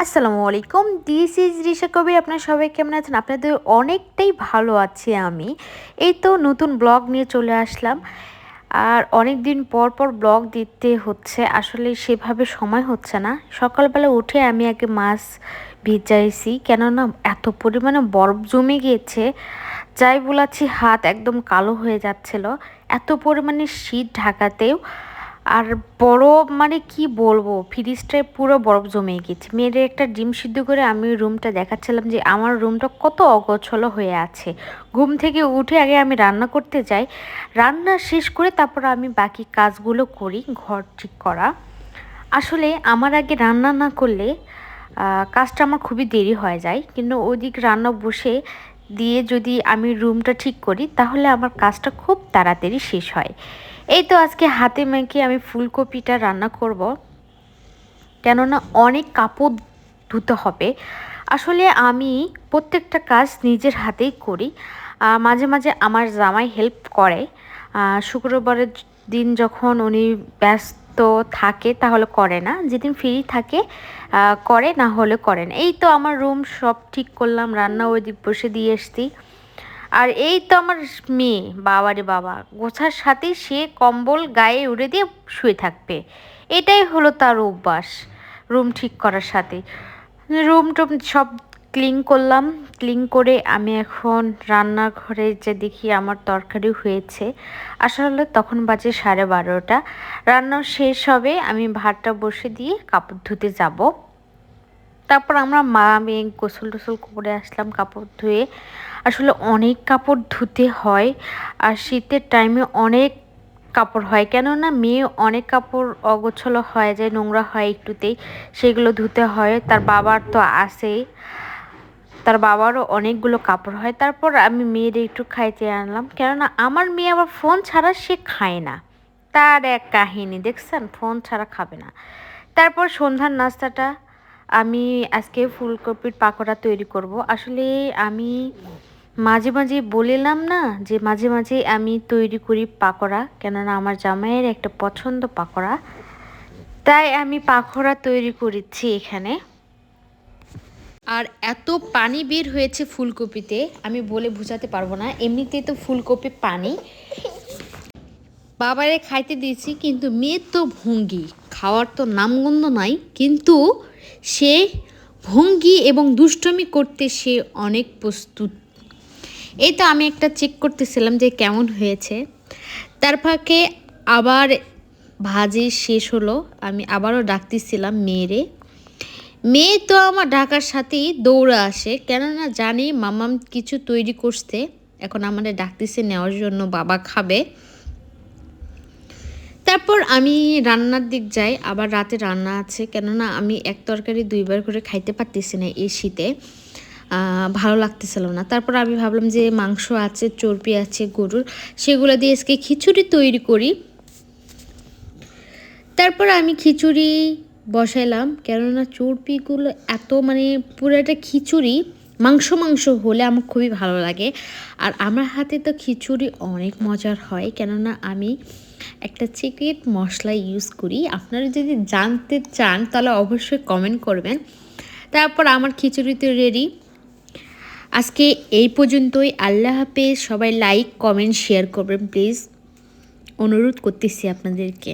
আসসালামু আলাইকুম, this is Risha কবির। আপনারা সবাই কেমন আছেন? আপনাদের অনেকটাই ভালো আছি আমি। এই তো নতুন ব্লগ নিয়ে চলে আসলাম। আর অনেক দিন পর পর ব্লগ দিতে হচ্ছে, আসলে সেভাবে সময় হচ্ছে না। সকালবেলা উঠে আমি আগে মাছ ভিজাইছি, কেননা এত পরিমাণে বরফ জমে গিয়েছে, যাই বলাচ্ছি হাত একদম কালো হয়ে যাচ্ছিল, এত পরিমাণে শীত ঢাকাতেও। আর বরফ মানে কি বলবো, ফ্রিজটায় পুরো বরফ জমে গেছে। মেয়ের একটা ডিম সিদ্ধ করে আমি রুমটা দেখাচ্ছিলাম যে আমার রুমটা কত অগোছালো হয়ে আছে। ঘুম থেকে উঠে আগে আমি রান্না করতে যাই, রান্না শেষ করে তারপর আমি বাকি কাজগুলো করি, ঘর ঠিক করা। আসলে আমার আগে রান্না না করলে কাজটা আমার খুবই দেরি হয়ে যায়, কিন্তু ওইদিক রান্না বসে দিয়ে যদি আমি রুমটা ঠিক করি তাহলে আমার কাজটা খুব তাড়াতাড়ি শেষ হয়। এই তো আজকে হাতে মেখে আমি ফুলকপিটা রান্না করব, কেননা অনেক কাপড় ধুতে হবে। আসলে আমি প্রত্যেকটা কাজ নিজের হাতেই করি, মাঝে মাঝে আমার জামাই হেল্প করে। শুক্রবারের দিন যখন উনি ব্যস্ত থাকে তাহলে করে না, যেদিন ফ্রি থাকে করে, না হলে করে না। এই তো আমার রুম সব ঠিক করলাম, রান্না ওই দিক বসে দিয়ে এসছি। আর এই তো আমার মেয়ে, বাবারে বাবা, গোছার সাথেই সে কম্বল গায়ে উড়ে দিয়ে শুয়ে থাকবে। এটাই হলো তার অভ্যাস রুম ঠিক করার সাথে। রুম টুম সব ক্লিন করলাম, ক্লিন করে আমি এখন রান্নাঘরে যে দেখি আমার তরকারি হয়েছে। আসলে তখন বাজে 12:30। রান্না শেষ হবে, আমি ভাতটা বসে দিয়ে কাপড় ধুতে যাব। তারপর আমরা মা মেয়ে গোসল টোসল করে আসলাম কাপড় ধুয়ে। আসলে অনেক কাপড় ধুতে হয়, আর শীতের টাইমে অনেক কাপড় হয়, কেননা মেয়ে অনেক কাপড় অগোছালো হয়ে যায়, নোংরা হয় একটুতেই, সেগুলো ধুতে হয়। তার বাবার তো আছেই, তার বাবারও অনেকগুলো কাপড় হয়। তারপর আমি মেয়ের একটু খাইতে আনলাম, কেননা আমার মেয়ে আবার ফোন ছাড়া সে খায় না। তার এক কাহিনী দেখছেন, ফোন ছাড়া খাবে না। তারপর সন্ধ্যার নাস্তাটা আমি আজকে ফুলকপির পাকোড়া তৈরি করব। আসলে আমি মাঝে মাঝে বলিলাম না যে মাঝে মাঝে আমি তৈরি করি পাকোড়া, কেননা আমার জামাইয়ের একটা পছন্দ পাকোড়া, তাই আমি পাকোড়া তৈরি করেছি এখানে। আর এত পানি বের হয়েছে ফুলকপিতে, আমি বলে বোঝাতে পারবো না। এমনিতেই তো ফুলকপি পানি, বাবারে খাইতে দিয়েছি, কিন্তু মেয়ের তো ভঙ্গি, খাওয়ার তো নামগন্ধ নাই, কিন্তু সে ভঙ্গি এবং দুষ্টমি করতে সে অনেক প্রস্তুত। এই তো আমি একটা চেক করতেছিলাম যে কেমন হয়েছে। তার ফাঁকে আবার ভাজি শেষ হলো, আমি আবারও ডাকতেছিলাম মেয়েরে। মেয়ে তো আমার ডাকার সাথেই দৌড়ে আসে, কেননা জানি মামাম কিছু তৈরি করতে, এখন আমাদের ডাকতেছে নেওয়ার জন্য, বাবা খাবে। তারপর আমি রান্নার দিক যাই, আবার রাতে রান্না আছে, কেননা আমি এক তরকারি দুইবার করে খাইতে পারতেছি না এই শীতে, ভালো লাগতেছিল না। তারপর আমি ভাবলাম যে মাংস আছে, চর্বি আছে গরুর, সেগুলো দিয়ে আজকে খিচুড়ি তৈরি করি। তারপর আমি খিচুড়ি বসাইলাম, কেননা চর্বিগুলো এত মানে পুরো একটা খিচুড়ি মাংস মাংস হলে আমার খুবই ভালো লাগে। আর আমার হাতে তো খিচুড়ি অনেক মজার হয়, কেননা আমি একটা সিক্রেট মশলা ইউজ করি। আপনারা যদি জানতে চান তাহলে অবশ্যই কমেন্ট করবেন। তারপর আমার খিচুড়ি তো রেডি। আজকে এই পর্যন্তই, আল্লাহ হাফেজ। সবাই লাইক কমেন্ট শেয়ার করবেন প্লিজ, অনুরোধ করতেছি আপনাদেরকে।